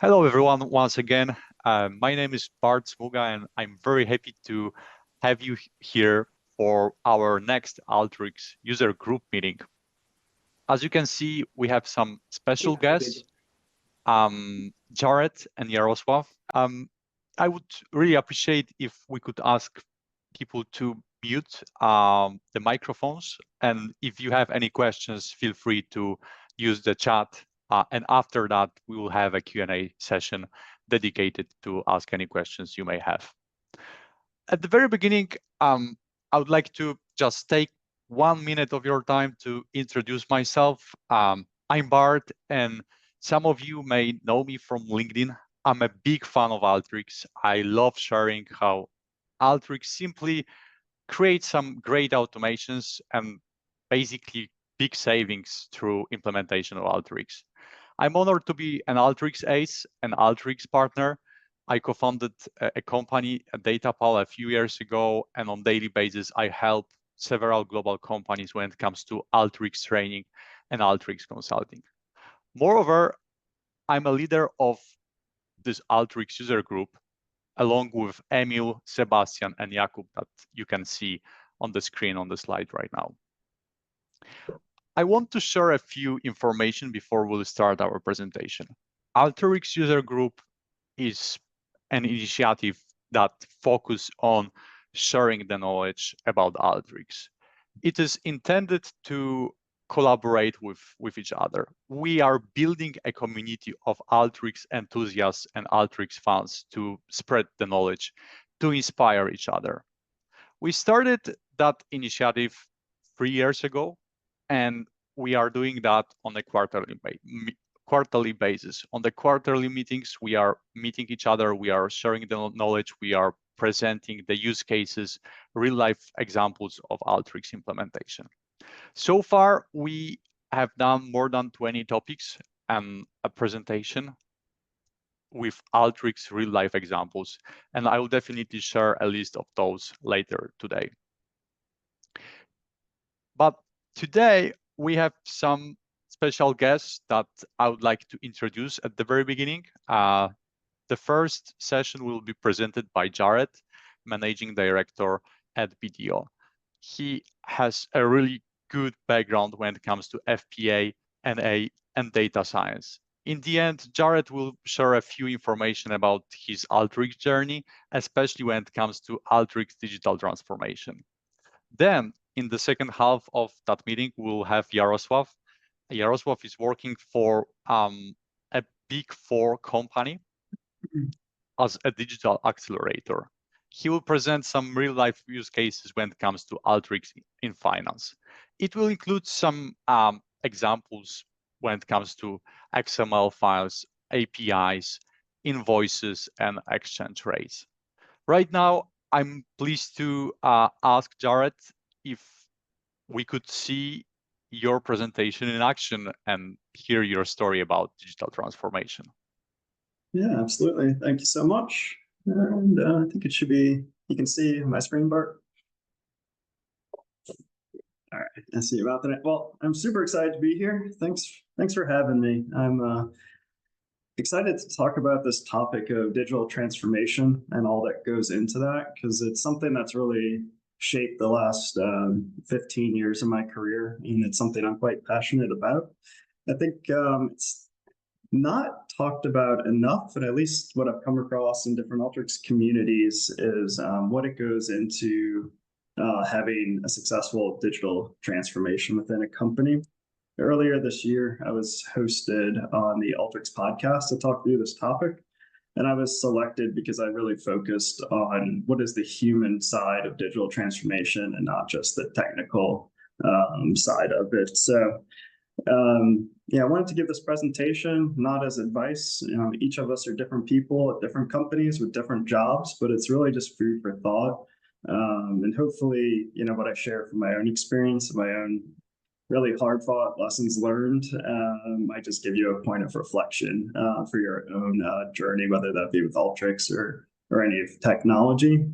Hello, everyone, once again. My name is Bart Smuga, and I'm very happy to have you here for our next Alteryx user group meeting. As you can see, we have some special guests, Jared and Jaroslaw. I would really appreciate if we could ask people to mute the microphones. And if you have any questions, feel free to use the chat. And after that, we will have a Q&A session dedicated to ask any questions you may have. At the very beginning, I would like to just take 1 minute of your time to introduce myself. I'm Bart, and some of you may know me from LinkedIn. I'm a big fan of Alteryx. I love sharing how Alteryx simply creates some great automations and basically big savings through implementation of Alteryx. I'm honored to be an Alteryx ace, an Alteryx partner. I co-founded a company, DataPal, a few years ago, and on a daily basis, I help several global companies when it comes to Alteryx training and Alteryx consulting. Moreover, I'm a leader of this Alteryx user group, along with Emil, Sebastian, and Jakub that you can see on the screen on the slide right now. I want to share a few information before we'll start our presentation. Alteryx user group is an initiative that focuses on sharing the knowledge about Alteryx. It is intended to collaborate with each other. We are building a community of Alteryx enthusiasts and Alteryx fans to spread the knowledge, to inspire each other. We started that initiative 3 years ago, and we are doing that on a quarterly basis. On the quarterly meetings, we are meeting each other, we are sharing the knowledge, we are presenting the use cases, real life examples of Alteryx implementation. So far, we have done more than 20 topics and a presentation with Alteryx real life examples, and I will definitely share a list of those later today. But today, we have some special guests that I would like to introduce at the very beginning. The first session will be presented by Jared, Managing Director at BDO. He has a really good background when it comes to FP&A and data science. In the end, Jared will share a few information about his Alteryx journey, especially when it comes to Alteryx digital transformation. Then, in the second half of that meeting, we'll have Jaroslaw. Jaroslaw is working for a Big Four company as a digital accelerator. He will present some real-life use cases when it comes to Alteryx in finance. It will include some examples when it comes to XML files, APIs, invoices, and exchange rates. Right now, I'm pleased to ask Jared if we could see your presentation in action and hear your story about digital transformation. Yeah, absolutely. Thank you so much. And I think it should be, you can see my screen, Bart. All right, I see about that. Well, I'm super excited to be here. Thanks for having me. I'm excited to talk about this topic of digital transformation and all that goes into that, because it's something that's really shaped the last 15 years of my career, and it's something I'm quite passionate about. I think it's not talked about enough, but at least what I've come across in different Alteryx communities is what it goes into having a successful digital transformation within a company. Earlier this year, I was hosted on the Alteryx podcast to talk through this topic, and I was selected because I really focused on what is the human side of digital transformation and not just the technical side of it. So yeah, I wanted to give this presentation not as advice. Each of us are different people at different companies with different jobs, but it's really just food for thought. And hopefully, what I share from my own experience, my own really hard-fought lessons learned, might just give you a point of reflection for your own journey, whether that be with Alteryx or any of technology.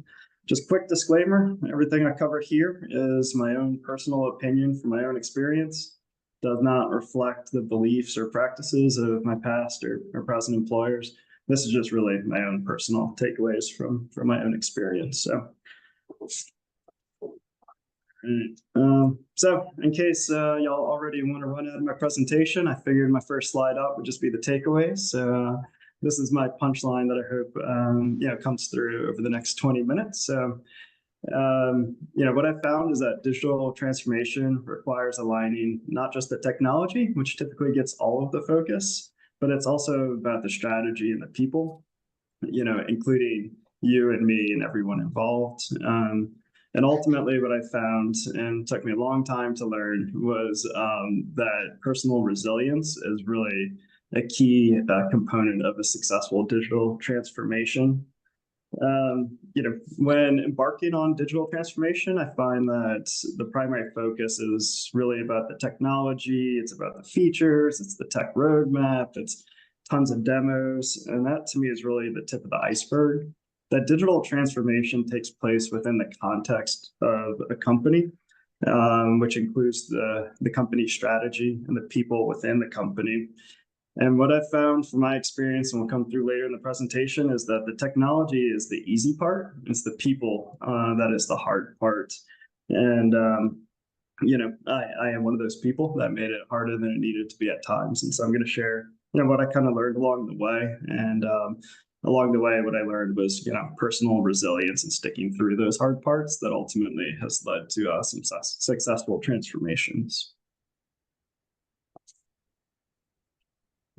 Just quick disclaimer, everything I cover here is my own personal opinion from my own experience. does not reflect the beliefs or practices of my past or present employers. This is just really my own personal takeaways from my own experience. So in case y'all already want to run out of my presentation, I figured my first slide up would just be the takeaways. This is my punchline that I hope comes through over the next 20 minutes. So what I found is that digital transformation requires aligning not just the technology, which typically gets all of the focus, but it's also about the strategy and the people, including you and me and everyone involved. And ultimately what I found, and took me a long time to learn, was that personal resilience is really a key component of a successful digital transformation. When embarking on digital transformation, I find that the primary focus is really about the technology, it's about the features, it's the tech roadmap, it's tons of demos, and that to me is really the tip of the iceberg. That digital transformation takes place within the context of a company, which includes the company strategy and the people within the company. And what I've found from my experience, and we'll come through later in the presentation, is that the technology is the easy part. It's the people that is the hard part. And, I am one of those people that made it harder than it needed to be at times. And so I'm going to share, what I kind of learned along the way. And along the way, what I learned was, personal resilience and sticking through those hard parts that ultimately has led to some successful transformations.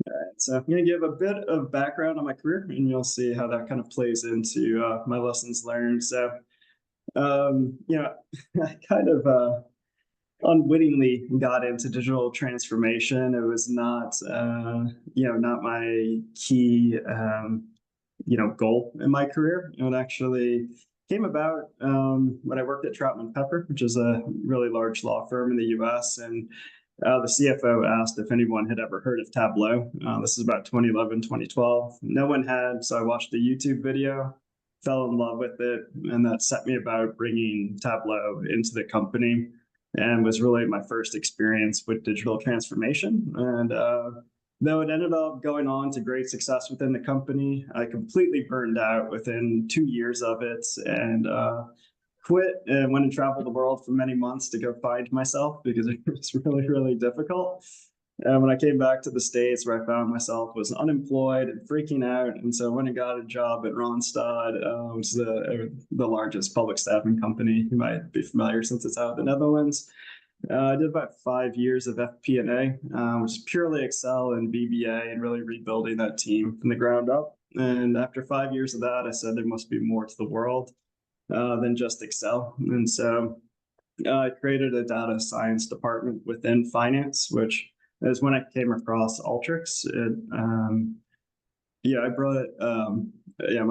All right, so I'm going to give a bit of background on my career, and you'll see how that kind of plays into my lessons learned. So, I kind of unwittingly got into digital transformation. It was not, not my key, goal in my career. It actually came about when I worked at Troutman Pepper, which is a really large law firm in the U.S., and the CFO asked if anyone had ever heard of Tableau. This is about 2011, 2012. No one had, so I watched the YouTube video, fell in love with it, and that set me about bringing Tableau into the company, and was really my first experience with digital transformation. And though it ended up going on to great success within the company, I completely burned out within 2 years of it, and quit and went and traveled the world for many months to go find myself, because it was really, really difficult. And when I came back to the States, where I found myself was unemployed and freaking out. And so I went and got a job at Randstad, which is the largest public staffing company. You might be familiar since it's out of the Netherlands. I did about 5 years of FP&A, which is purely Excel and VBA, and really rebuilding that team from the ground up. And after 5 years of that, I said there must be more to the world than just Excel. And so I created a data science department within finance, which is when I came across Alteryx. I brought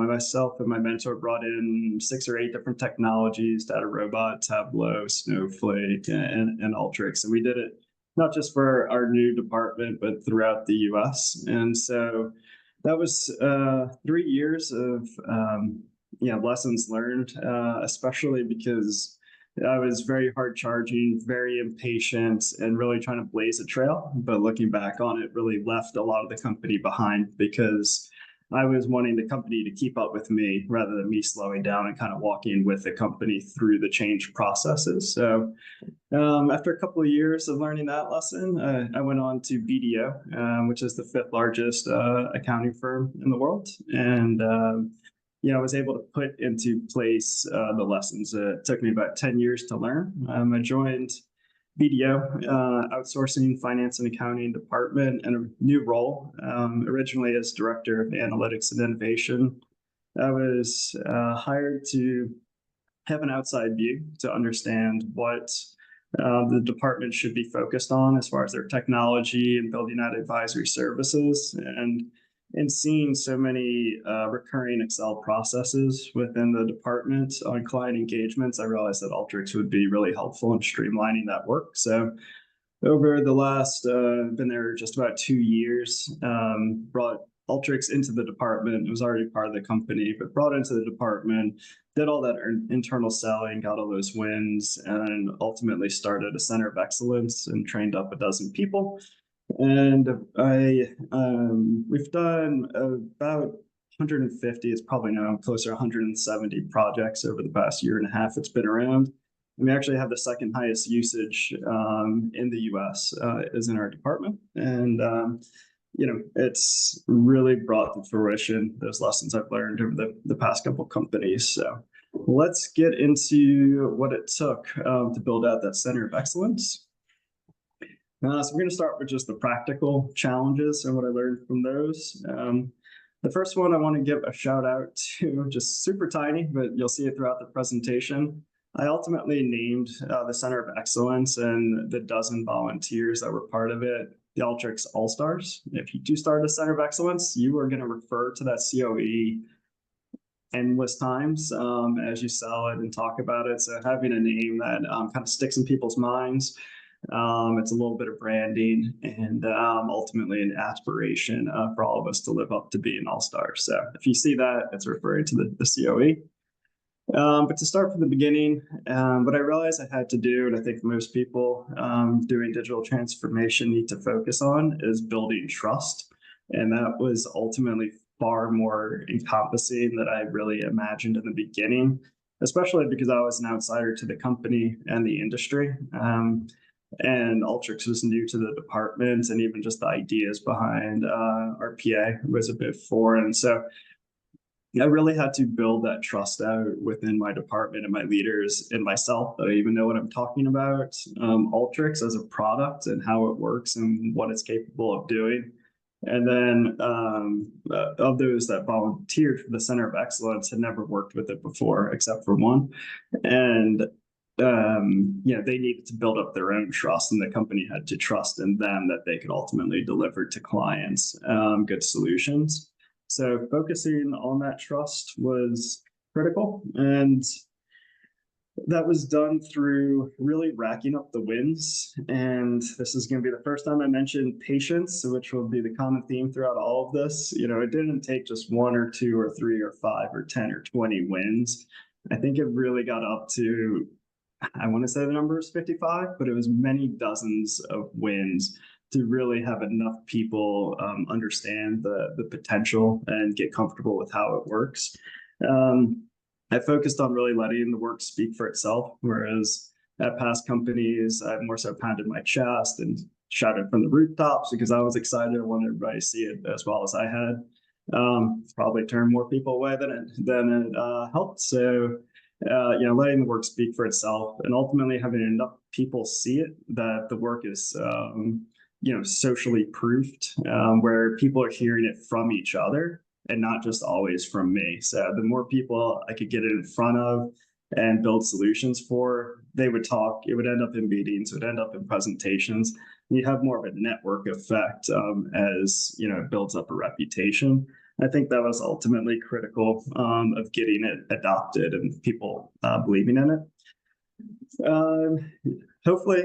myself and my mentor brought in 6 or 8 different technologies: Data Robot, Tableau, Snowflake, and Alteryx. And we did it not just for our new department, but throughout the US. And so that was 3 years of lessons learned, especially because I was very hard charging, very impatient, and really trying to blaze a trail. But looking back on it, really left a lot of the company behind, because I was wanting the company to keep up with me rather than me slowing down and kind of walking with the company through the change processes. So after a couple of years of learning that lesson, I went on to BDO, which is the 5th largest accounting firm in the world. And I was able to put into place the lessons. It took me about 10 years to learn. I joined BDO, outsourcing finance and accounting department, in a new role, originally as director of analytics and innovation. I was hired to have an outside view to understand what the department should be focused on as far as their technology and building out advisory services. And seeing so many recurring Excel processes within the department on client engagements, I realized that Alteryx would be really helpful in streamlining that work. So over the last, been there just about 2 years, brought Alteryx into the department. It was already part of the company, but brought into the department, did all that internal selling, got all those wins, and ultimately started a center of excellence and trained up 12 people. And we've done about 150, it's probably now closer to 170 projects over the past year and a half it's been around. And we actually have the second highest usage in the US is in our department. And, it's really brought to fruition those lessons I've learned over the past couple of companies. So let's get into what it took to build out that center of excellence. So we're going to start with just the practical challenges and what I learned from those. The first one I want to give a shout out to, just super tiny, but you'll see it throughout the presentation. I ultimately named the Center of Excellence and the 12 volunteers that were part of it, the Alteryx All-Stars. If you do start a Center of Excellence, you are going to refer to that COE endless times as you sell it and talk about it. So having a name that kind of sticks in people's minds, it's a little bit of branding and ultimately an aspiration for all of us to live up to being all-star. So if you see that, it's referring to the COE. But to start from the beginning, what I realized I had to do, and I think most people doing digital transformation need to focus on, is building trust. And that was ultimately far more encompassing than I really imagined in the beginning, especially because I was an outsider to the company and the industry. And Alteryx was new to the department, and even just the ideas behind RPA was a bit foreign. So I really had to build that trust out within my department and my leaders and myself, that I even know what I'm talking about. Alteryx as a product and how it works and what it's capable of doing. And then of those that volunteered for the Center of Excellence had never worked with it before, except for one. And they needed to build up their own trust, and the company had to trust in them that they could ultimately deliver to clients good solutions. So focusing on that trust was critical, and that was done through really racking up the wins. And this is going to be the first time I mentioned patience, which will be the common theme throughout all of this. It didn't take just 1 or 2 or 3 or 5 or 10 or 20 wins. I think it really got up to, I want to say the number is 55, but it was many dozens of wins to really have enough people understand the potential and get comfortable with how it works. I focused on really letting the work speak for itself, whereas at past companies, I more so pounded my chest and shouted from the rooftops because I was excited. I wanted everybody to see it as well as I had. Probably turned more people away than it helped. So letting the work speak for itself, and ultimately having enough people see it that the work is socially proofed, where people are hearing it from each other and not just always from me. So the more people I could get it in front of and build solutions for, they would talk. It would end up in meetings, it would end up in presentations. You have more of a network effect as it builds up a reputation. I think that was ultimately critical of getting it adopted and people believing in it. Hopefully,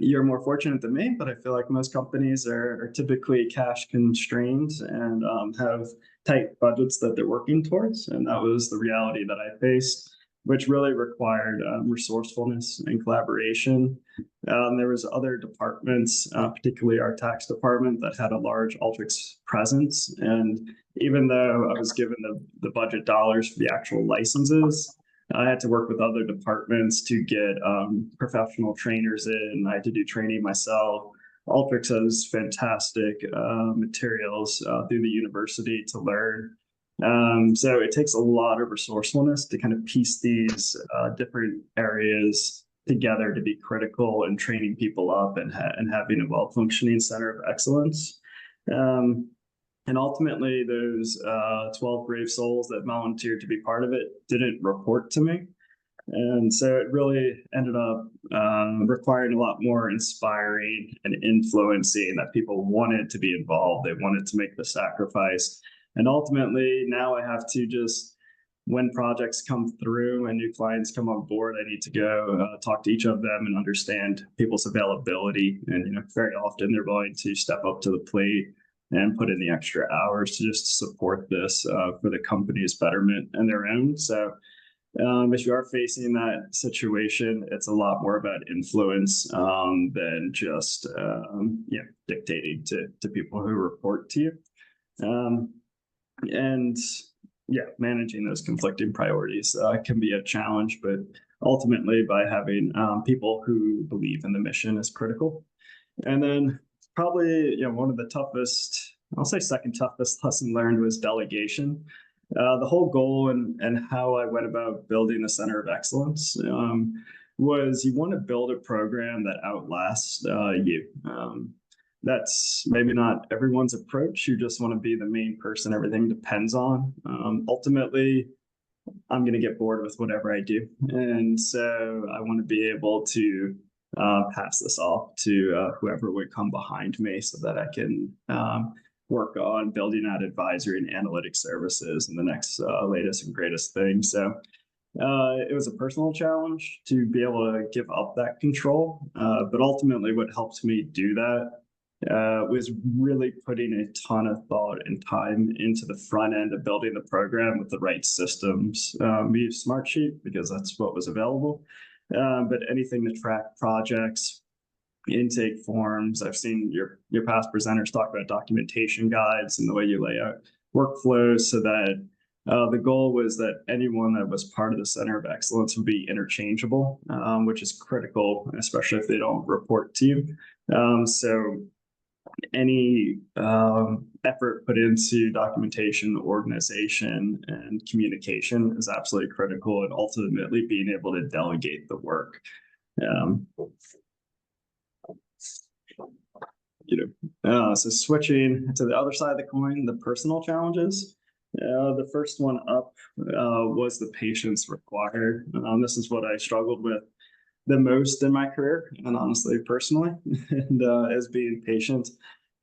you're more fortunate than me, but I feel like most companies are typically cash constrained and have tight budgets that they're working towards. And that was the reality that I faced, which really required resourcefulness and collaboration. There was other departments, particularly our tax department, that had a large Alteryx presence. And even though I was given the budget dollars for the actual licenses, I had to work with other departments to get professional trainers in. I had to do training myself. Alteryx has fantastic materials through the university to learn. So it takes a lot of resourcefulness to kind of piece these different areas together to be critical in training people up and having a well-functioning center of excellence. And ultimately, those 12 brave souls that volunteered to be part of it didn't report to me. And so it really ended up requiring a lot more inspiring and influencing, that people wanted to be involved. They wanted to make the sacrifice. And ultimately, now I have to just, when projects come through and new clients come on board, I need to go talk to each of them and understand people's availability. And very often they're willing to step up to the plate and put in the extra hours to just support this for the company's betterment and their own. So if you are facing that situation, it's a lot more about influence than just dictating to people who report to you. And yeah, managing those conflicting priorities can be a challenge, but ultimately by having people who believe in the mission is critical. And then probably, one of the toughest, I'll say second toughest lesson learned was delegation. The whole goal and how I went about building the Center of Excellence was you want to build a program that outlasts you. That's maybe not everyone's approach. You just want to be the main person everything depends on. Ultimately, I'm going to get bored with whatever I do. And so I want to be able to pass this off to whoever would come behind me so that I can work on building out advisory and analytics services and the next latest and greatest thing. So it was a personal challenge to be able to give up that control. But ultimately what helped me do that was really putting a ton of thought and time into the front end of building the program with the right systems. We used Smartsheet because that's what was available. But anything to track projects, intake forms. I've seen your past presenters talk about documentation guides and the way you lay out workflows so that the goal was that anyone that was part of the Center of Excellence would be interchangeable, which is critical, especially if they don't report to you. So any effort put into documentation, organization, and communication is absolutely critical, and ultimately being able to delegate the work. So switching to the other side of the coin, the personal challenges. The first one up was the patience required. This is what I struggled with the most in my career, and honestly, personally, and as being patient.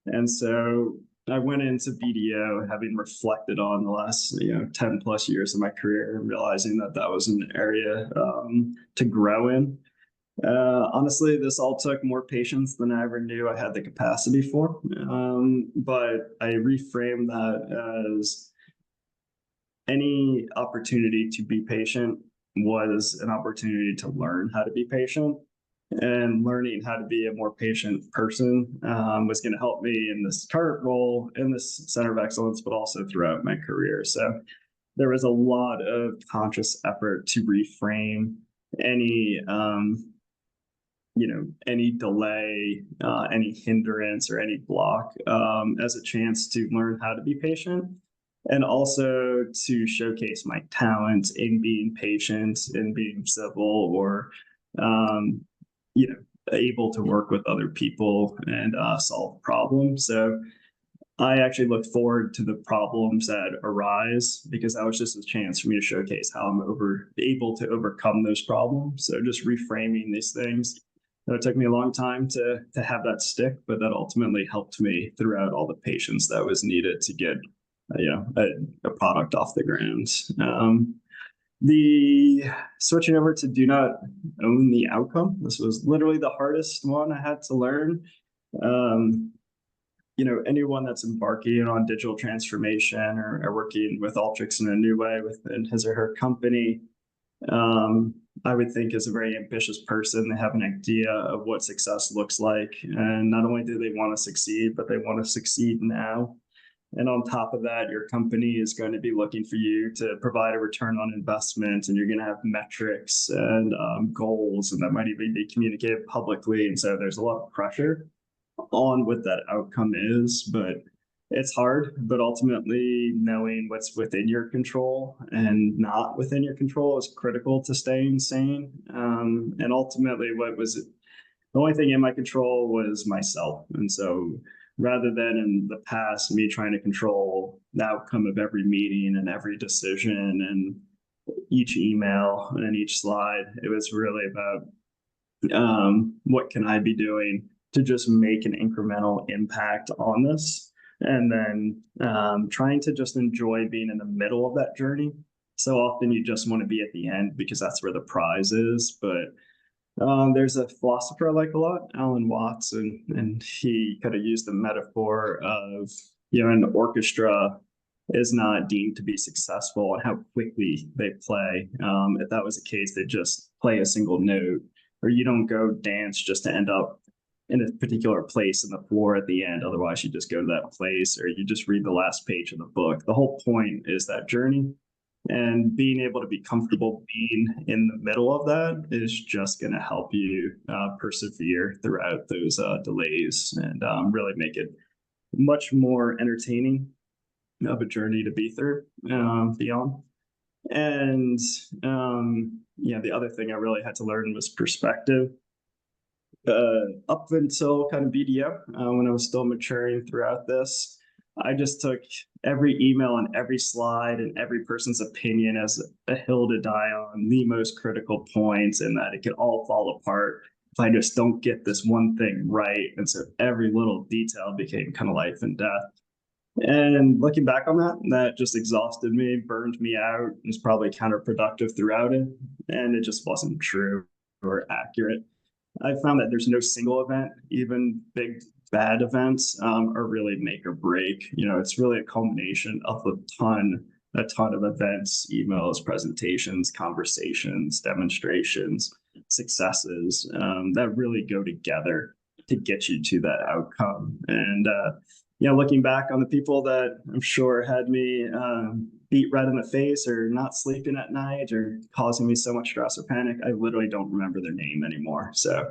And so I went into BDO having reflected on the last 10 plus years of my career and realizing that that was an area to grow in. Honestly, this all took more patience than I ever knew I had the capacity for. But I reframed that as any opportunity to be patient was an opportunity to learn how to be patient, and learning how to be a more patient person was going to help me in this current role in this Center of Excellence, but also throughout my career. So there was a lot of conscious effort to reframe any any delay, any hindrance, or any block as a chance to learn how to be patient, and also to showcase my talent in being patient and being civil, or able to work with other people and solve problems. So I actually look forward to the problems that arise, because that was just a chance for me to showcase how I'm able to overcome those problems. So just reframing these things. It took me a long time to have that stick, but that ultimately helped me throughout all the patience that was needed to get a product off the ground. The switching over to do not own the outcome. This was literally the hardest one I had to learn. Anyone that's embarking on digital transformation or working with Alteryx in a new way within his or her company, I would think is a very ambitious person. They have an idea of what success looks like. And not only do they want to succeed, but they want to succeed now. And on top of that, your company is going to be looking for you to provide a return on investment, and you're going to have metrics and goals, and that might even be communicated publicly. And so there's a lot of pressure on what that outcome is, but it's hard. But ultimately, knowing what's within your control and not within your control is critical to staying sane. And ultimately, the only thing in my control was myself. And so rather than in the past, me trying to control the outcome of every meeting and every decision and each email and each slide, it was really about what can I be doing to just make an incremental impact on this, and then trying to just enjoy being in the middle of that journey. So often you just want to be at the end because that's where the prize is, but there's a philosopher I like a lot, Alan Watts, and he kind of used the metaphor of an orchestra is not deemed to be successful and how quickly they play. If that was the case, they just play a single note, or you don't go dance just to end up in a particular place in the floor at the end. Otherwise, you just go to that place, or you just read the last page of the book. The whole point is that journey, and being able to be comfortable being in the middle of that is just going to help you persevere throughout those delays, and really make it much more entertaining of a journey to be through beyond. And the other thing I really had to learn was perspective. Up until kind of BDO, when I was still maturing throughout this, I just took every email and every slide and every person's opinion as a hill to die on, the most critical points, and that it could all fall apart if I just don't get this one thing right. And so every little detail became kind of life and death. And looking back on that, that just exhausted me, burned me out, was probably counterproductive throughout it, and it just wasn't true or accurate. I found that there's no single event, even big bad events are really make or break. It's really a culmination of a ton of events, emails, presentations, conversations, demonstrations, successes that really go together to get you to that outcome. And looking back on the people that I'm sure had me beat red in the face or not sleeping at night or causing me so much stress or panic, I literally don't remember their name anymore. So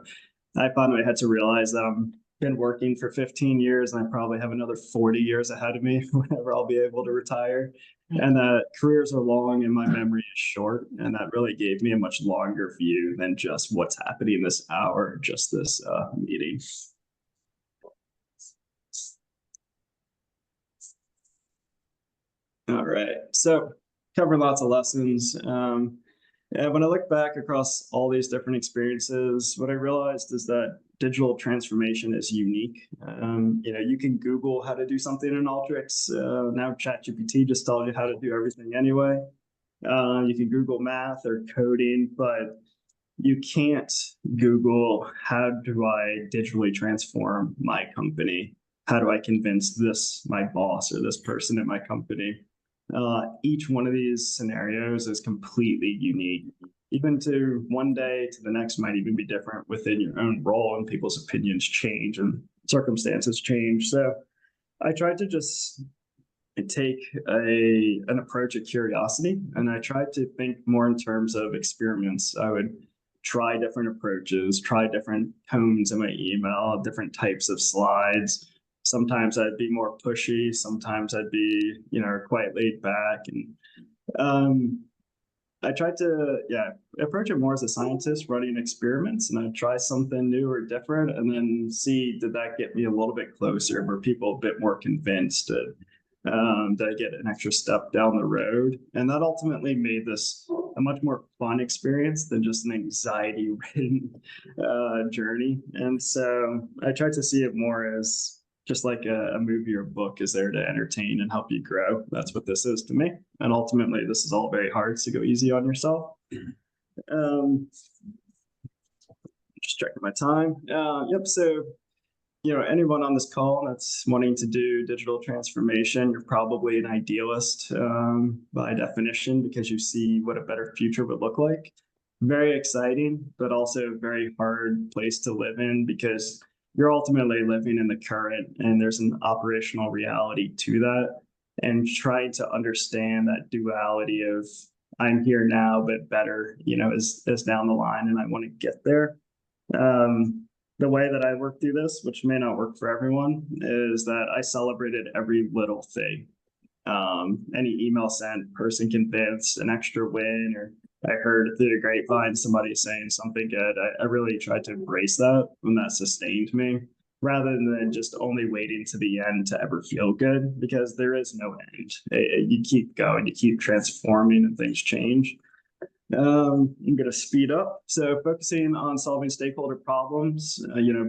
I finally had to realize that I've been working for 15 years and I probably have another 40 years ahead of me whenever I'll be able to retire. And that careers are long and my memory is short. And that really gave me a much longer view than just what's happening this hour, just this meeting. All right, so covering lots of lessons. And when I look back across all these different experiences, what I realized is that digital transformation is unique. You can Google how to do something in Alteryx. Now ChatGPT just tells you how to do everything anyway. You can Google math or coding, but you can't Google how do I digitally transform my company? How do I convince my boss or this person at my company? Each one of these scenarios is completely unique. Even to one day to the next might even be different within your own role, and people's opinions change and circumstances change. So I tried to just take an approach of curiosity, and I tried to think more in terms of experiments. I would try different approaches, try different tones in my email, different types of slides. Sometimes I'd be more pushy. Sometimes I'd be, quite laid back. And I tried to, approach it more as a scientist running experiments, and I'd try something new or different and then see, did that get me a little bit closer? Were people a bit more convinced? Did I get an extra step down the road? And that ultimately made this a much more fun experience than just an anxiety-ridden journey. And so I tried to see it more as just like a movie or book is there to entertain and help you grow. That's what this is to me. And ultimately, this is all very hard, so go easy on yourself. Just checking my time. So, anyone on this call that's wanting to do digital transformation, you're probably an idealist by definition, because you see what a better future would look like. Very exciting, but also a very hard place to live in, because you're ultimately living in the current, and there's an operational reality to that. And trying to understand that duality of I'm here now, but better, is down the line, and I want to get there. The way that I work through this, which may not work for everyone, is that I celebrated every little thing. Any email sent, person convinced, an extra win, or I heard through the grapevine somebody saying something good. I really tried to embrace that, and that sustained me, rather than just only waiting to the end to ever feel good, because there is no end. You keep going, you keep transforming, and things change. I'm going to speed up. So focusing on solving stakeholder problems,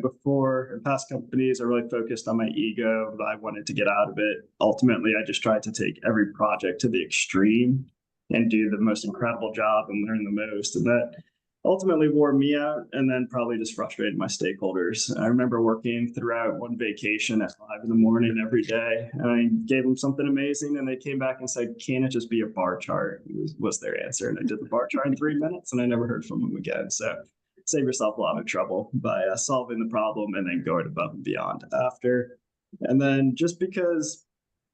before in past companies, I really focused on my ego, that I wanted to get out of it. Ultimately, I just tried to take every project to the extreme and do the most incredible job and learn the most. And that ultimately wore me out, and then probably just frustrated my stakeholders. I remember working throughout one vacation at 5 a.m. every day, and I gave them something amazing, and they came back and said, "Can it just be a bar chart?" was their answer, and I did the bar chart in 3 minutes, and I never heard from them again. So save yourself a lot of trouble by solving the problem and then going above and beyond after. And then just because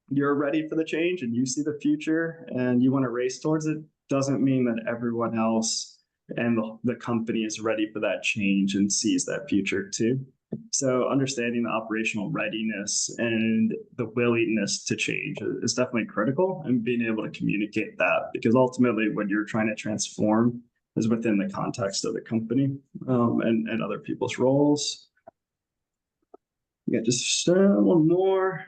you're ready for the change and you see the future and you want to race towards it doesn't mean that everyone else and the company is ready for that change and sees that future too. So understanding the operational readiness and the willingness to change is definitely critical, and being able to communicate that, because ultimately when you're trying to transform is within the context of the company and other people's roles. Yeah, just one more.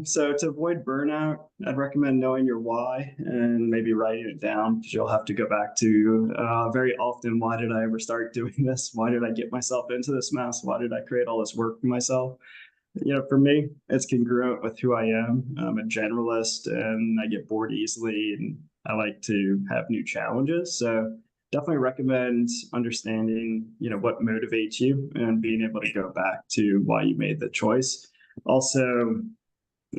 So to avoid burnout, I'd recommend knowing your why and maybe writing it down, because you'll have to go back to very often, why did I ever start doing this? Why did I get myself into this mess? Why did I create all this work for myself? For me, it's congruent with who I am. I'm a generalist and I get bored easily, and I like to have new challenges. So definitely recommend understanding, what motivates you and being able to go back to why you made the choice. Also,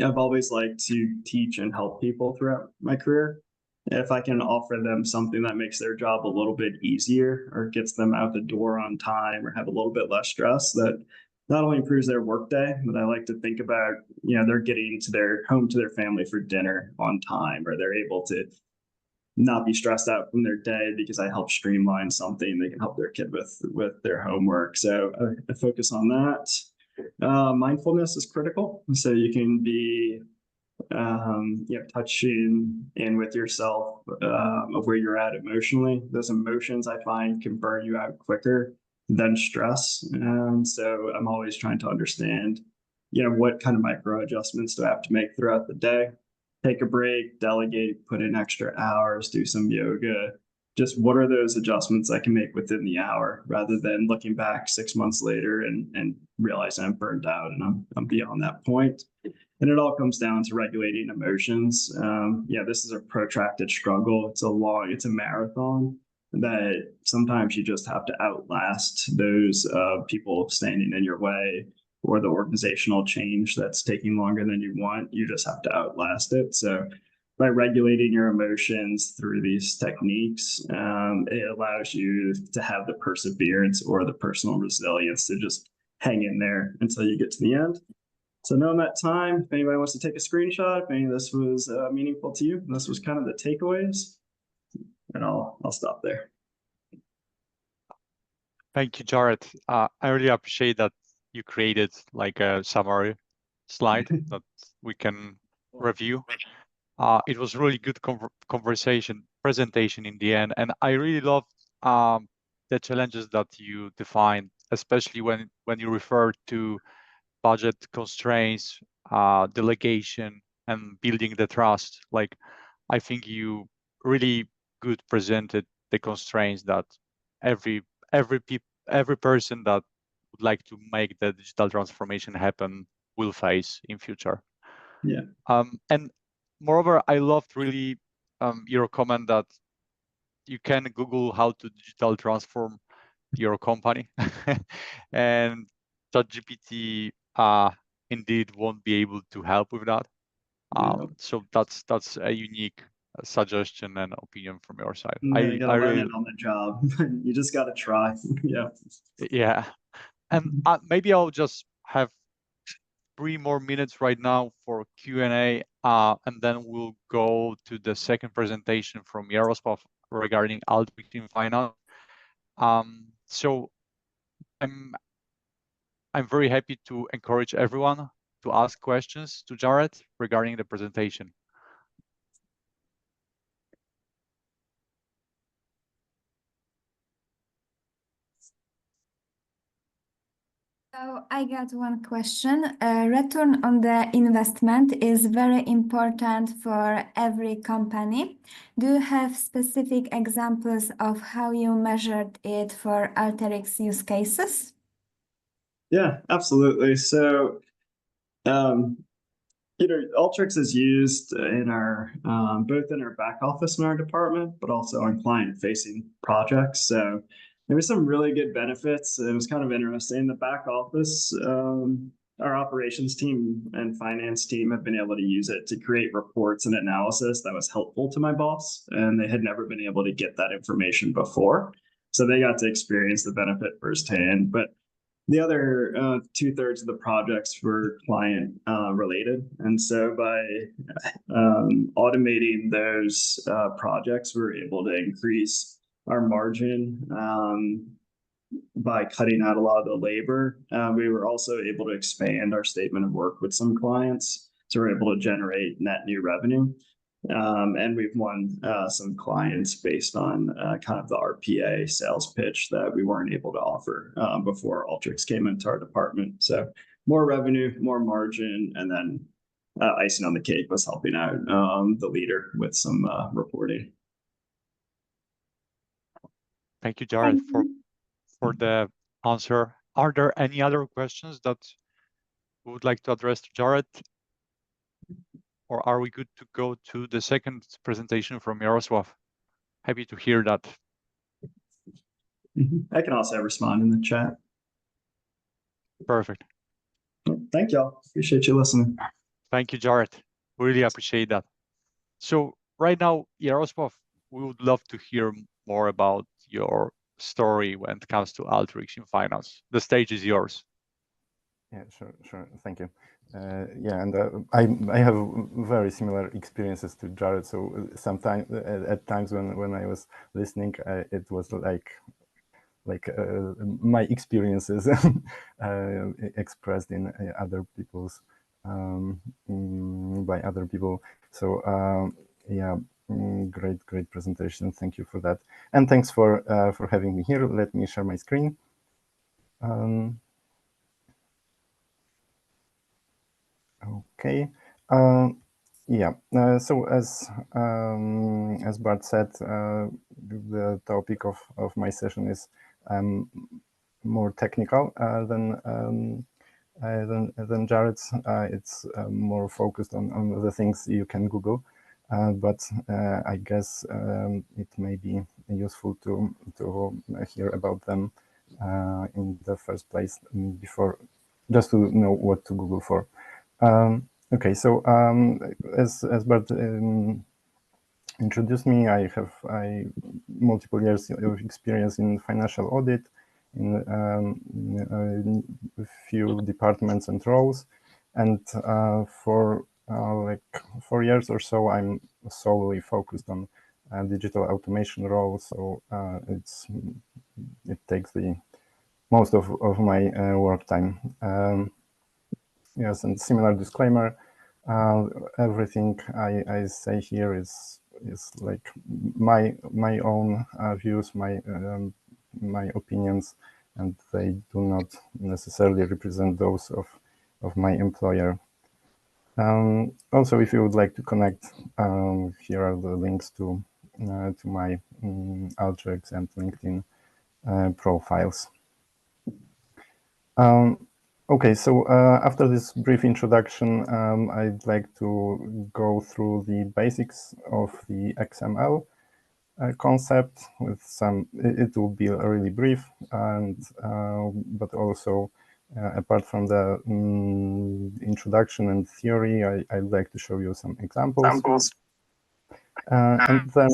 I've always liked to teach and help people throughout my career. If I can offer them something that makes their job a little bit easier or gets them out the door on time or have a little bit less stress, that not only improves their workday, but I like to think about, they're getting to their home to their family for dinner on time, or they're able to not be stressed out from their day because I help streamline something they can help their kid with their homework. So I focus on that. Mindfulness is critical. So you can be touching in with yourself of where you're at emotionally. Those emotions I find can burn you out quicker than stress. And so I'm always trying to understand, what kind of micro adjustments do I have to make throughout the day? Take a break, delegate, put in extra hours, do some yoga. Just what are those adjustments I can make within the hour, rather than looking back 6 months later and realizing I'm burned out and I'm beyond that point. And it all comes down to regulating emotions. This is a protracted struggle. It's a marathon that sometimes you just have to outlast those people standing in your way, or the organizational change that's taking longer than you want. You just have to outlast it. So by regulating your emotions through these techniques, it allows you to have the perseverance or the personal resilience to just hang in there until you get to the end. So knowing that time, if anybody wants to take a screenshot, if any of this was meaningful to you, this was kind of the takeaways, and I'll stop there. Thank you, Jared. I really appreciate that you created like a summary slide that we can review. It was really good presentation in the end, and I really loved the challenges that you defined, especially when you refer to budget constraints, delegation, and building the trust. Like, I think you really good presented the constraints that every person that would like to make the digital transformation happen will face in future. Yeah. And moreover, I loved really your comment that you can Google how to digital transform your company, and ChatGPT indeed won't be able to help with that. So that's a unique suggestion and opinion from your side. You gotta learn it on the job. You just gotta try. Yeah. And maybe I'll just have 3 more minutes right now for Q&A, and then we'll go to the second presentation from Jaroslaw regarding Alteryx in finance. So I'm very happy to encourage everyone to ask questions to Jared regarding the presentation. So I got one question. Return on the investment is very important for every company. Do you have specific examples of how you measured it for Alteryx use cases? Yeah, absolutely. So Alteryx is used in our both in our back office in our department, but also on client-facing projects. So there were some really good benefits. It was kind of interesting. In the back office, our operations team and finance team have been able to use it to create reports and analysis that was helpful to my boss, and they had never been able to get that information before. So they got to experience the benefit firsthand. But the other 2/3 of the projects were client related. And so by automating those projects, we're able to increase our margin by cutting out a lot of the labor. We were also able to expand our statement of work with some clients. So we're able to generate net new revenue. And we've won some clients based on kind of the RPA sales pitch that we weren't able to offer before Alteryx came into our department. So more revenue, more margin, and then icing on the cake was helping out the leader with some reporting. Thank you, Jared, for the answer. Are there any other questions that we would like to address to Jared? Or are we good to go to the second presentation from Jaroslaw? Happy to hear that. I can also respond in the chat. Perfect. Thank y'all. Appreciate you listening. Thank you, Jared. Really appreciate that. So right now, Jaroslaw, we would love to hear more about your story when it comes to Alteryx in finance. The stage is yours. Yeah, sure. Thank you. Yeah, and I have very similar experiences to Jared. So sometimes at times when I was listening, it was like my experiences expressed in other people's by other people. So yeah, great presentation. Thank you for that, and thanks for having me here. Let me share my screen. Okay. Yeah. So as Bart said, the topic of my session is more technical than Jared's. It's more focused on the things you can Google, but I guess it may be useful to hear about them in the first place before, just to know what to Google for. Okay, so as Bart introduced me, I have multiple years of experience in financial audit in a few departments and roles, and for like 4 years or so, I'm solely focused on digital automation roles. So it takes the most of my work time. Yes, and similar disclaimer, everything I say here is like my own views, my opinions, and they do not necessarily represent those of my employer. Also, if you would like to connect, here are the links to my Alteryx and LinkedIn profiles. Okay, so after this brief introduction, I'd like to go through the basics of the XML concept with some. It will be really brief, and but also apart from the introduction and theory, I'd like to show you some examples. And then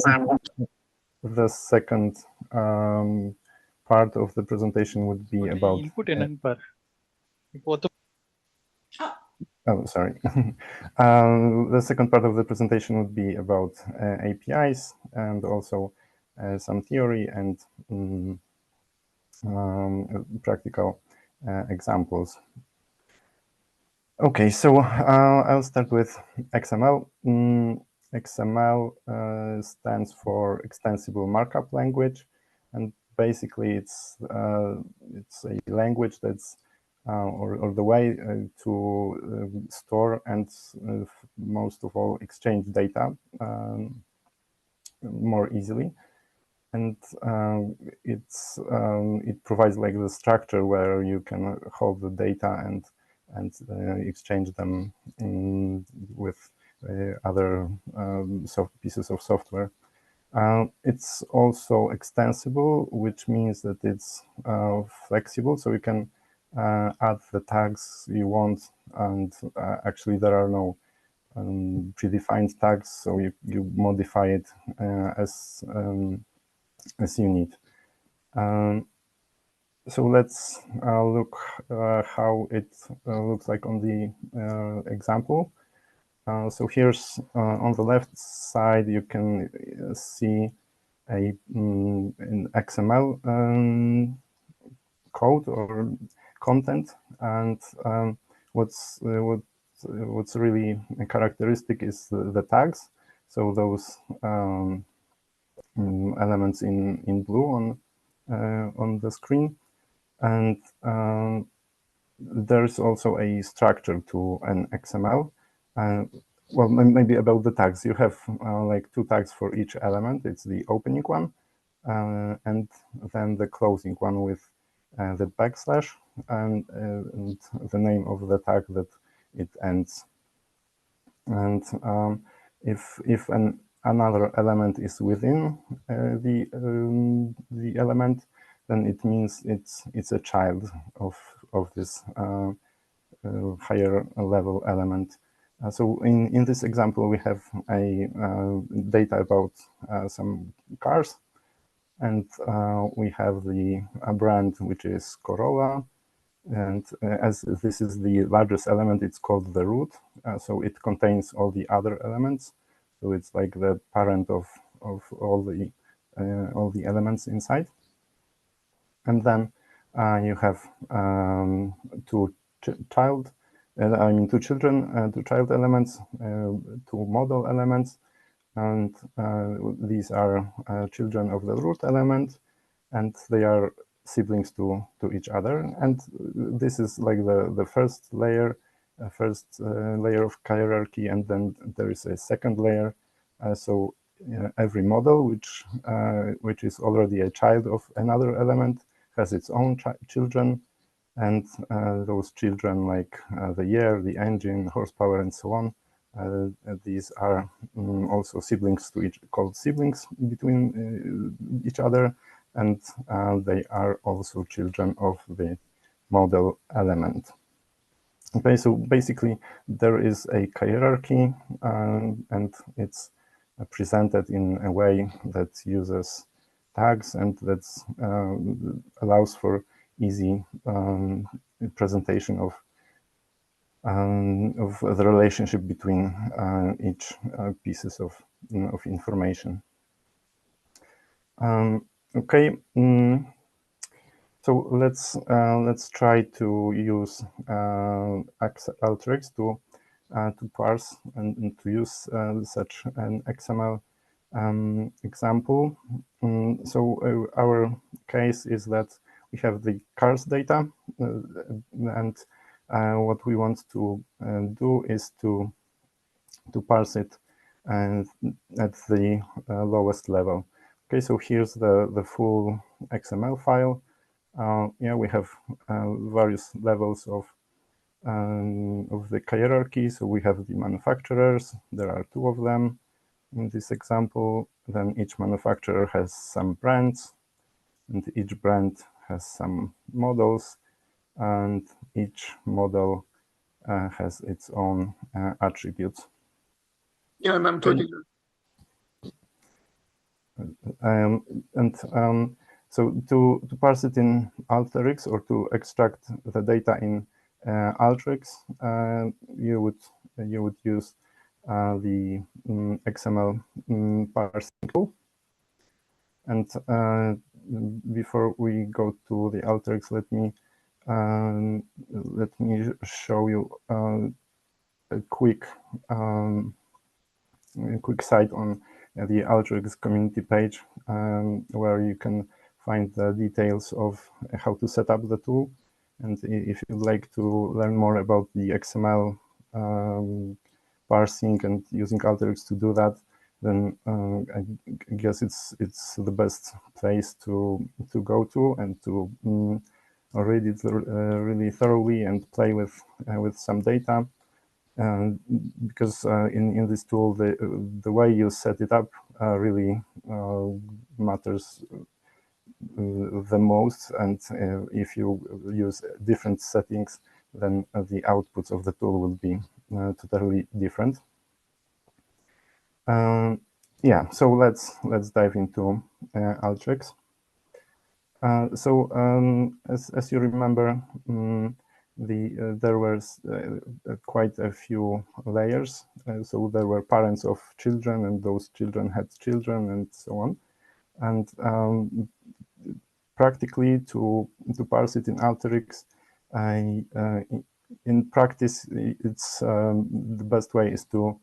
the second part of the presentation would be about. Oh, sorry. The second part of the presentation would be about APIs and also some theory and practical examples. Okay, so I'll start with XML. XML stands for Extensible Markup Language, and basically it's a language that's or the way to store and most of all exchange data more easily, and it provides like the structure where you can hold the data and and exchange them with other pieces of software. It's also extensible, which means that it's flexible, so you can add the tags you want, and actually there are no predefined tags, so you modify it as you need. So let's look how it looks like on the example. So here's on the left side, you can see an XML code or content, and what's really characteristic is the tags. So those elements in blue on the screen, and there's also a structure to an XML. Well, maybe about the tags, you have like 2 tags for each element. It's the opening one, and then the closing one with the backslash and the name of the tag that it ends. And if another element is within the element, then it means it's a child of this higher level element. So in this example, we have a data about some cars, and we have the brand, which is Corolla. And as this is the largest element, it's called the root. So it contains all the other elements. So it's like the parent of all the elements inside. And then you have two child elements, 2 model elements, and these are children of the root element, and they are siblings to each other. And this is like the first layer, layer of hierarchy, and then there is a second layer. So every model which is already a child of another element has its own children, and those children, like the year, the engine, horsepower, and so on, these are also siblings to called siblings between each other, and they are also children of the model element. Okay, so basically there is a hierarchy, and it's presented in a way that uses tags and that allows for easy presentation of the relationship between each pieces of information. Okay, so let's try to use Alteryx to parse and to use such an XML example. So our case is that we have the cars data, and what we want to do is to parse it and at the lowest level. Okay, so here's the full XML file. Yeah, we have various levels of the hierarchy. So we have the manufacturers. There are 2 of them in this example. Then each manufacturer has some brands, and each brand has some models, and each model has its own attributes. Yeah, I'm talking. So to parse it in Alteryx, or to extract the data in Alteryx, you would use the XML parsing tool. And before we go to the Alteryx, let me show you a quick site on the Alteryx community page, where you can find the details of how to set up the tool. And if you'd like to learn more about the XML parsing and using Alteryx to do that, then I guess it's the best place to go to and to read it really thoroughly and play with some data. Because in this tool, the way you set it up really matters the most. And if you use different settings, then the outputs of the tool will be totally different. Yeah, so let's dive into Alteryx. As you remember, there were quite a few layers. So there were parents of children, and those children had children, and so on. And practically, to parse it in Alteryx, in practice, it's the best way is to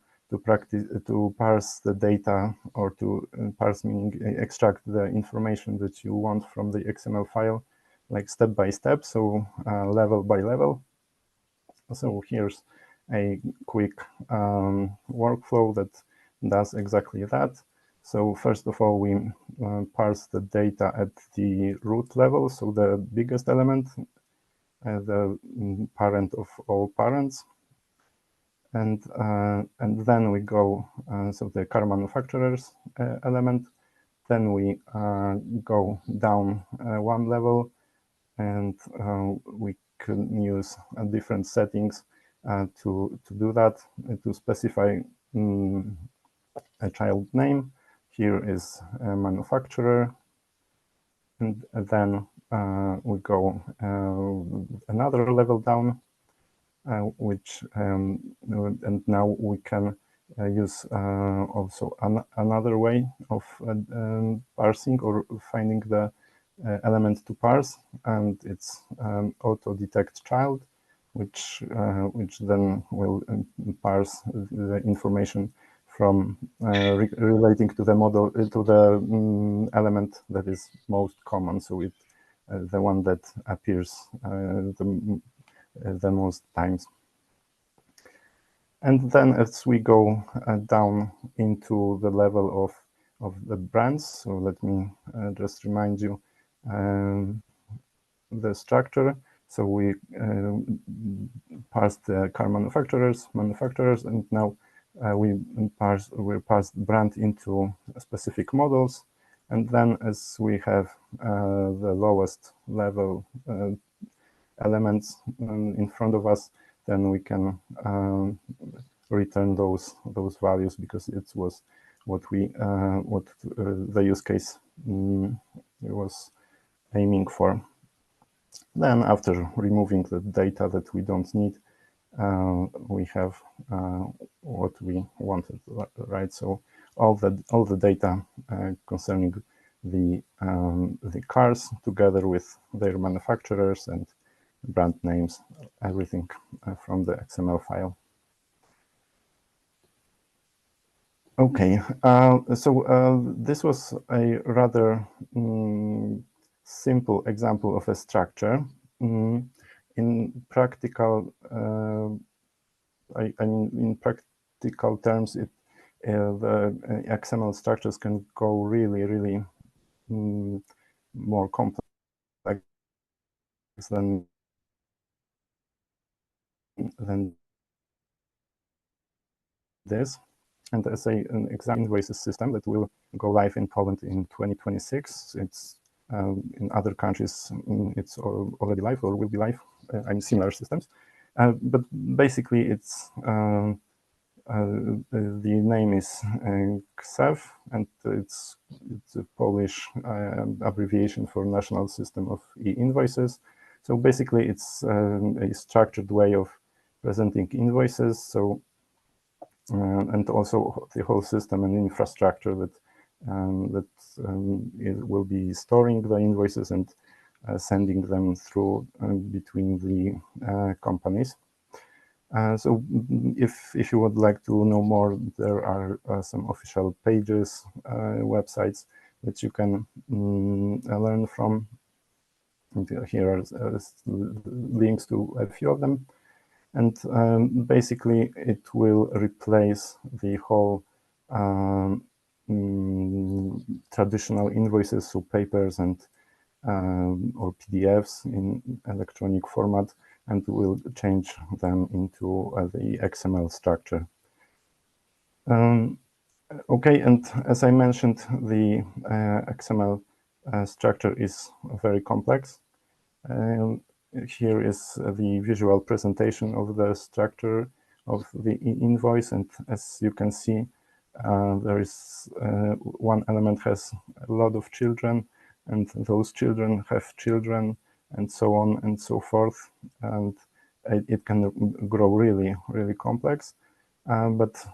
parse the data, or to parse, meaning extract the information that you want from the XML file, like step by step, so level by level. So here's a quick workflow that does exactly that. So first of all, we parse the data at the root level, so the biggest element, the parent of all parents. And then we go, so the car manufacturers element. Then we go down one level, and we can use different settings to do that, to specify a child name. Here is a manufacturer, and then we go another level down, which and now we can use also another way of parsing or finding the element to parse, and it's auto detect child, which then will parse the information from relating to the model, to the element that is most common, so it the one that appears the most times. And then as we go down into the level of the brands, so let me just remind you the structure. So we parsed the car manufacturers, and now we parsed brand into specific models. And then as we have the lowest level elements in front of us, then we can return those values, because it was what the use case was aiming for. Then, after removing the data that we don't need, we have what we wanted, right? So all the data concerning the cars, together with their manufacturers and brand names, everything from the XML file. Okay, so this was a rather simple example of a structure. In practical, I mean, in practical terms, the XML structures can go really more complex than this. And as an example, invoices system that will go live in Poland in 2026. It's in other countries, it's already live or will be live. Similar systems, but basically it's the name is KSEW, and it's a Polish abbreviation for National System of E-invoices. So basically, it's a structured way of presenting invoices. So and also the whole system and infrastructure that it will be storing the invoices and sending them through between the companies. So if you would like to know more, there are some official pages, websites that you can learn from. And here are links to a few of them. And basically, it will replace the whole traditional invoices, so papers and or PDFs in electronic format, and we'll change them into the XML structure. Okay, and as I mentioned, the XML structure is very complex. Here is the visual presentation of the structure of the invoice, and as you can see, there is one element has a lot of children, and those children have children, and so on and so forth, and it can grow really, really complex. But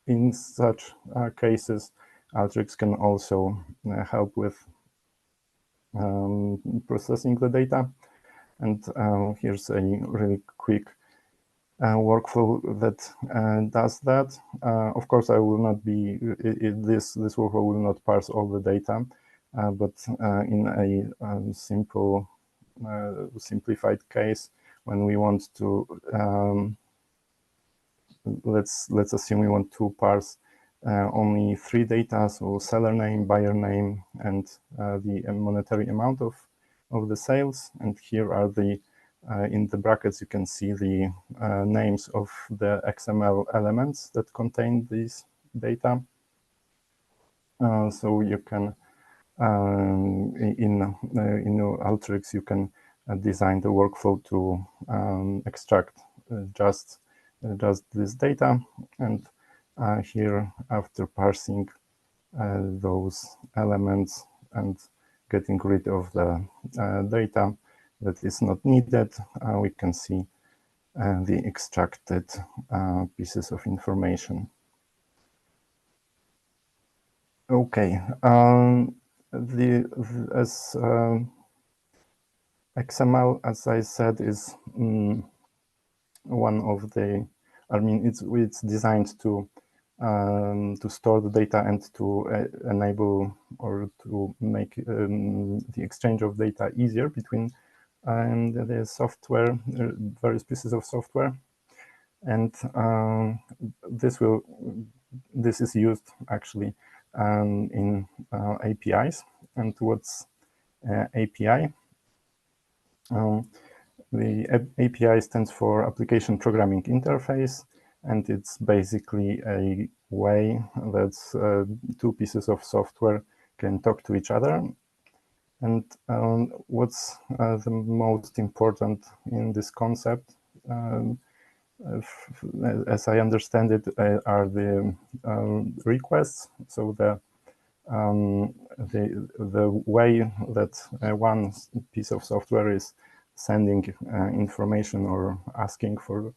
in such cases, Alteryx can also help with processing the data. And here's a really quick workflow that does that. Of course, I will not be, this workflow will not parse all the data, but in a simple, simplified case, when we want to, let's assume we want to parse only 3 data, so seller name, buyer name, and the monetary amount of the sales. And here are the, in the brackets, you can see the names of the XML elements that contain these data. So you can, in Alteryx, you can design the workflow to extract just this data, and here, after parsing those elements and getting rid of the data that is not needed, we can see the extracted pieces of information. Okay, as XML, as I said, is one of the, I mean, it's designed to store the data and to enable or to make the exchange of data easier between the software, various pieces of software. And this is used actually in APIs. And what's API? The API stands for Application Programming Interface, and it's basically a way that 2 pieces of software can talk to each other. And what's the most important in this concept, as I understand it, are the requests. So the way that one piece of software is sending information or asking for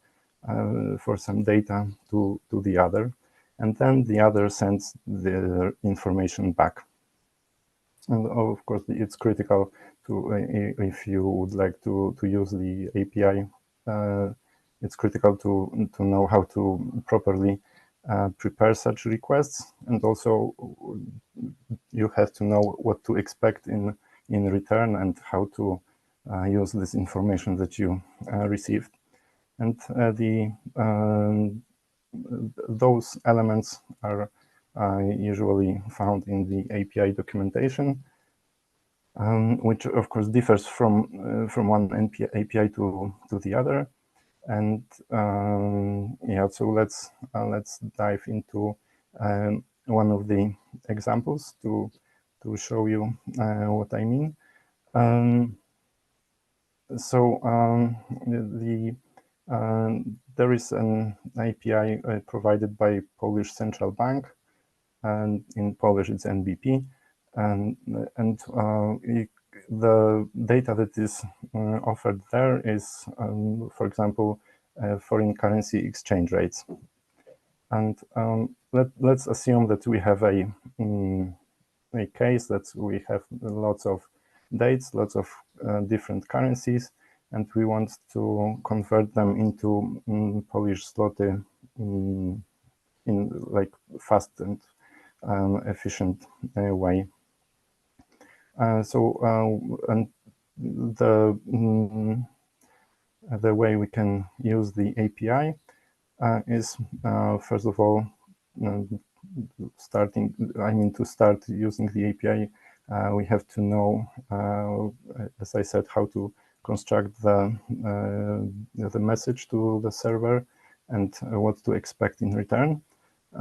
some data to the other, and then the other sends the information back. And of course, it's critical to, if you would like to use the API, it's critical to know how to properly prepare such requests, and also you have to know what to expect in return and how to use this information that you received. And those elements are usually found in the API documentation, which of course differs from one API to the other. And yeah, so let's dive into one of the examples to show you what I mean. There is an API provided by Polish Central Bank, and in Polish it's NBP, and the data that is offered there is, for example, foreign currency exchange rates. And let's assume that we have a case that we have lots of dates, lots of different currencies, and we want to convert them into Polish zloty in like fast and efficient way. And the way we can use the API is first of all to start using the API we have to know, as I said, how to construct the message to the server and what to expect in return.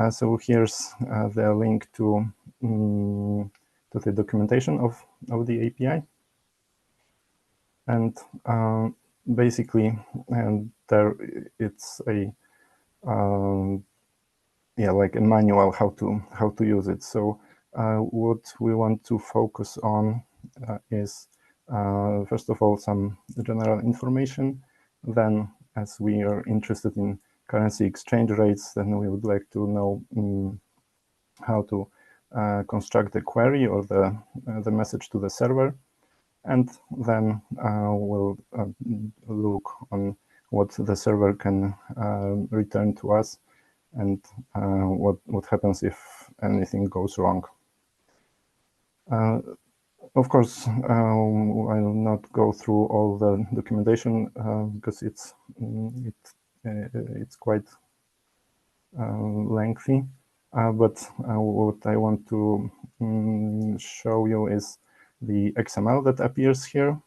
So here's the link to the documentation of the API. And basically, there it's a like a manual how to use it. So what we want to focus on is first of all some general information. Then, as we are interested in currency exchange rates, then we would like to know how to construct the query or the message to the server. And then we'll look on what the server can return to us and what happens if anything goes wrong. Of course, I will not go through all the documentation because it's quite lengthy. But what I want to show you is the XML that appears here.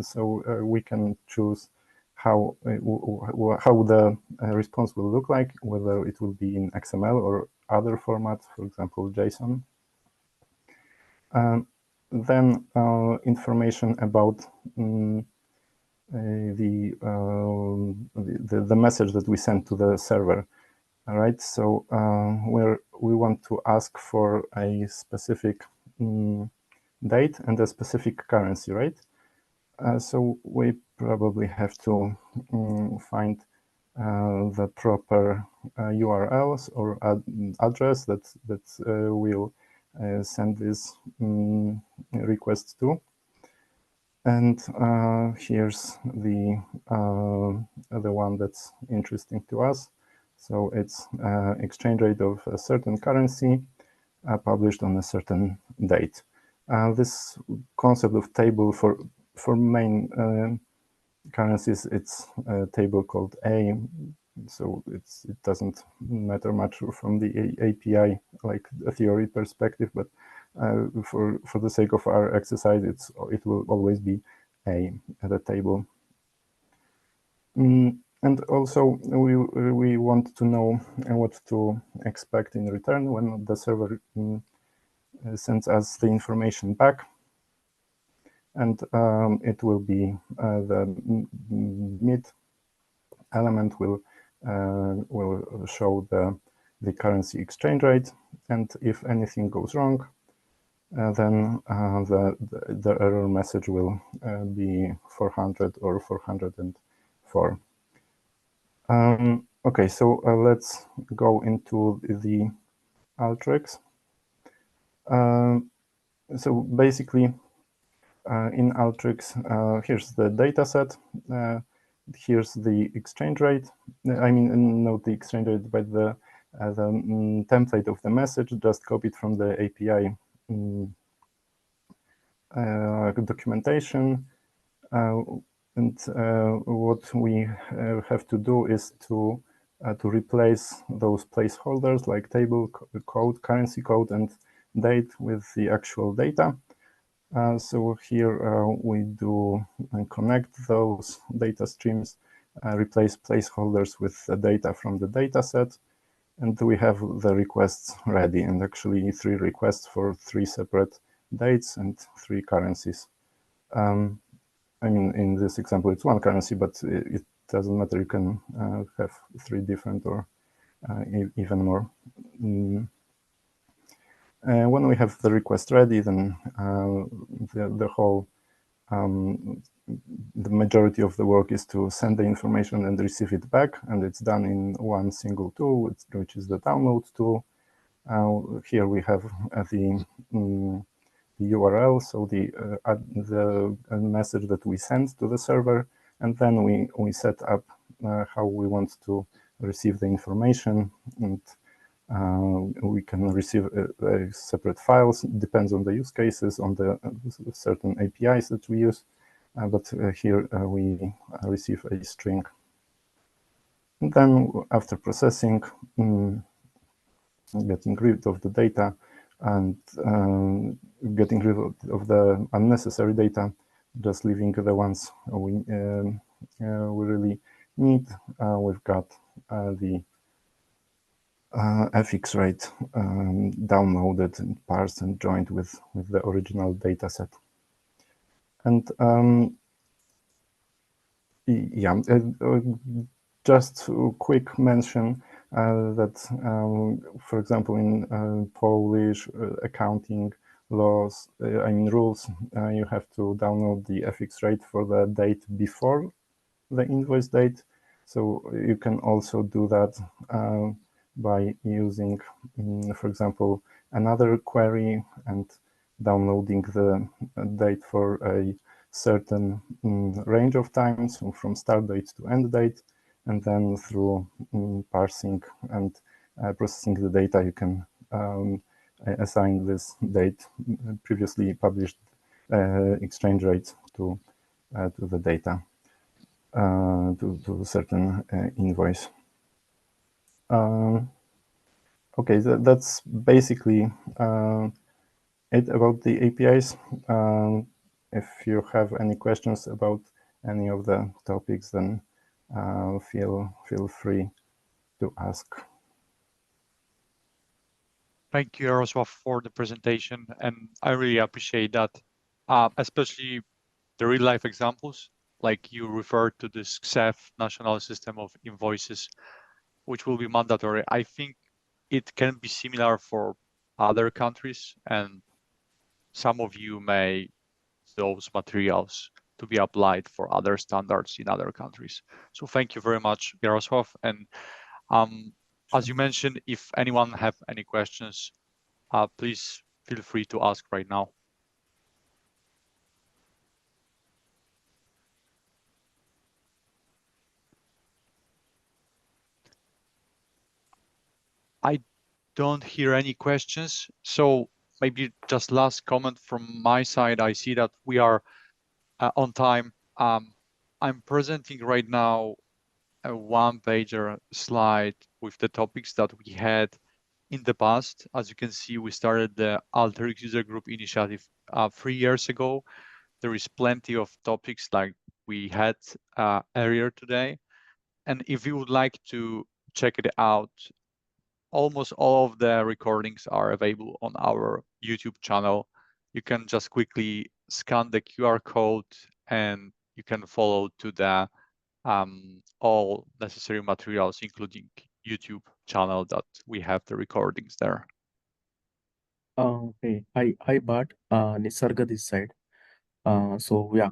So we can choose how the response will look like, whether it will be in XML or other formats, for example, JSON. Then information about the message that we send to the server. All right, so we want to ask for a specific date and a specific currency, right? So we probably have to find the proper URLs or address that will send this request to. And here's the one that's interesting to us. So it's exchange rate of a certain currency published on a certain date. This concept of table for main currencies, it's a table called A. So it doesn't matter much from the API, like a theory perspective, but for the sake of our exercise, it will always be A at a table. And also, we want to know what to expect in return when the server sends us the information back. And it will be the mid element will show the currency exchange rate. And if anything goes wrong, then the error message will be 400 or 404. Okay, so let's go into the Alteryx. So basically, in Alteryx, here's the data set. Here's the exchange rate. I mean, not the exchange rate, but the template of the message, just copied from the API documentation. And what we have to do is to replace those placeholders like table code, currency code, and date with the actual data. So here we do connect those data streams, replace placeholders with the data from the data set, and we have the requests ready, and actually 3 requests for 3 separate dates and 3 currencies. I mean, in this example, it's 1 currency, but it doesn't matter. You can have 3 different or even more. When we have the request ready, then the whole, the majority of the work is to send the information and receive it back, and it's done in one single tool, which is the download tool. Here we have the URL, so the message that we send to the server, and then we set up how we want to receive the information, and we can receive separate files. It depends on the use cases, on the certain APIs that we use, but here we receive a string. And then after processing, getting rid of the data, and getting rid of the unnecessary data, just leaving the ones we really need. We've got the FX rate downloaded and parsed and joined with the original data set. And yeah, just a quick mention that, for example, in Polish accounting laws, rules, you have to download the FX rate for the date before the invoice date. So you can also do that by using, for example, another query and downloading the date for a certain range of times from start date to end date, and then through parsing and processing the data, you can assign this date previously published exchange rate to the data, to a certain invoice. Okay, that's basically it about the APIs. If you have any questions about any of the topics, then feel free to ask. Thank you, Jaroslaw, for the presentation, and I really appreciate that, especially the real-life examples, like you referred to this XEF national system of invoices, which will be mandatory. I think it can be similar for other countries, and some of you may those materials to be applied for other standards in other countries. So thank you very much, Jaroslaw. And as you mentioned, if anyone have any questions, please feel free to ask right now. I don't hear any questions. So maybe just last comment from my side. I see that we are on time. I'm presenting right now a one-pager slide with the topics that we had in the past. As you can see, we started the Alteryx user group initiative 3 years ago. There is plenty of topics like we had earlier today. And if you would like to check it out, almost all of the recordings are available on our YouTube channel. You can just quickly scan the QR code and you can follow to the all necessary materials, including YouTube channel that we have the recordings there. Hey, hi, Bart. Nisarga this side. So yeah,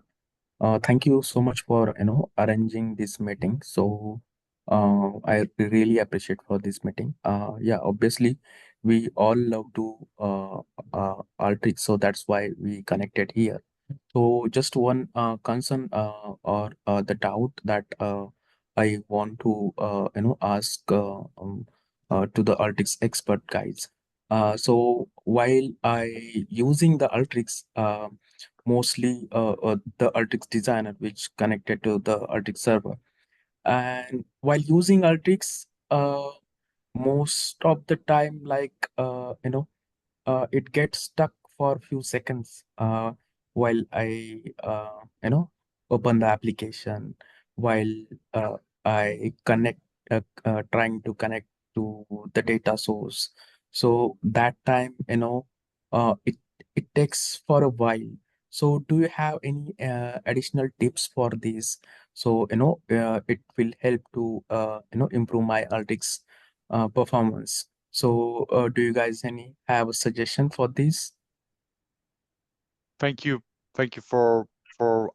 thank you so much for arranging this meeting. So I really appreciate for this meeting. Yeah, obviously we all love to Alteryx, so that's why we connected here. So just one concern or the doubt that I want to ask to the Alteryx expert guys. So while I using the Alteryx, mostly the Alteryx designer, which connected to the Alteryx server, and while using Alteryx, most of the time, like it gets stuck for a few seconds while I open the application, while I connect trying to connect to the data source. So that time it takes for a while. So do you have any additional tips for this? So it will help to improve my Alteryx performance. So do you guys have a suggestion for this? Thank you for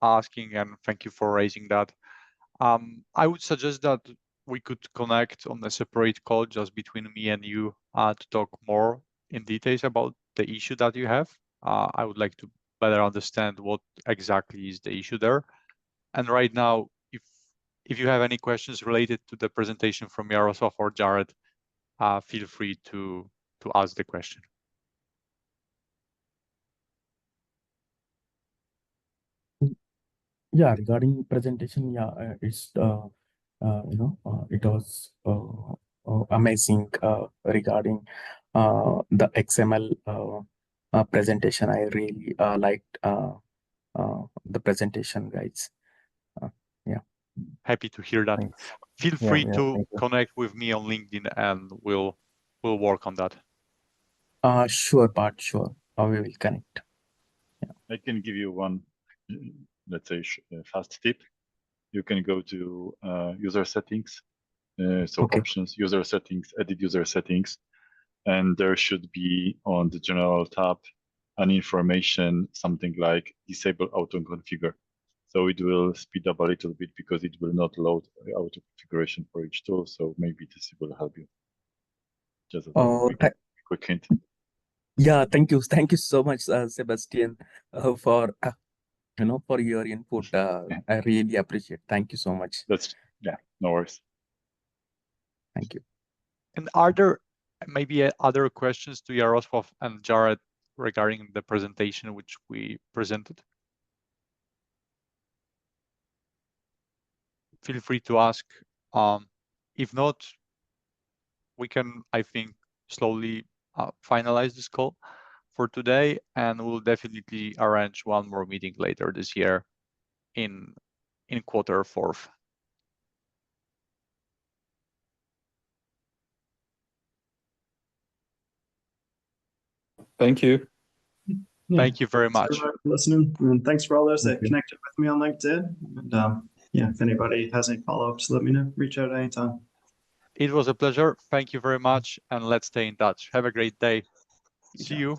asking, and thank you for raising that. I would suggest that we could connect on a separate call just between me and you to talk more in details about the issue that you have. I would like to better understand what exactly is the issue there. And right now, if you have any questions related to the presentation from Jaroslaw or Jared, feel free to ask the question. Yeah, regarding presentation, yeah, it's it was amazing regarding the XML presentation. I really liked the presentation, guys. Yeah. Happy to hear that. Thanks. Feel Yeah, free yeah, to thank you. connect with me on LinkedIn, and we'll work on that. Sure, Bart. Sure. We will connect. I can give you one, let's say, fast tip. You can go to user settings. So Okay. options, user settings, edit user settings. And there should be on the general tab an information, something like disable auto configure. So it will speed up a little bit because it will not load auto configuration for each tool. So maybe this will help you. Just as a quick hint. Yeah, thank you. Thank you so much, Sebastian, for for your input. I really appreciate. Thank you so much. Yeah, no worries. Thank you. And are there maybe other questions to Jaroslaw and Jared regarding the presentation which we presented? Feel free to ask. If not, we can, I think, slowly finalize this call for today, and we'll definitely arrange one more meeting later this year in Q4. Thank you. Yeah, Thank you very thanks much. for listening, and thanks for all those that Thank you. connected with me on LinkedIn. And yeah, if anybody has any follow-ups, let me know. Reach out anytime. It was a pleasure. Thank you very much, and let's stay in touch. Have a great day. See Okay. you.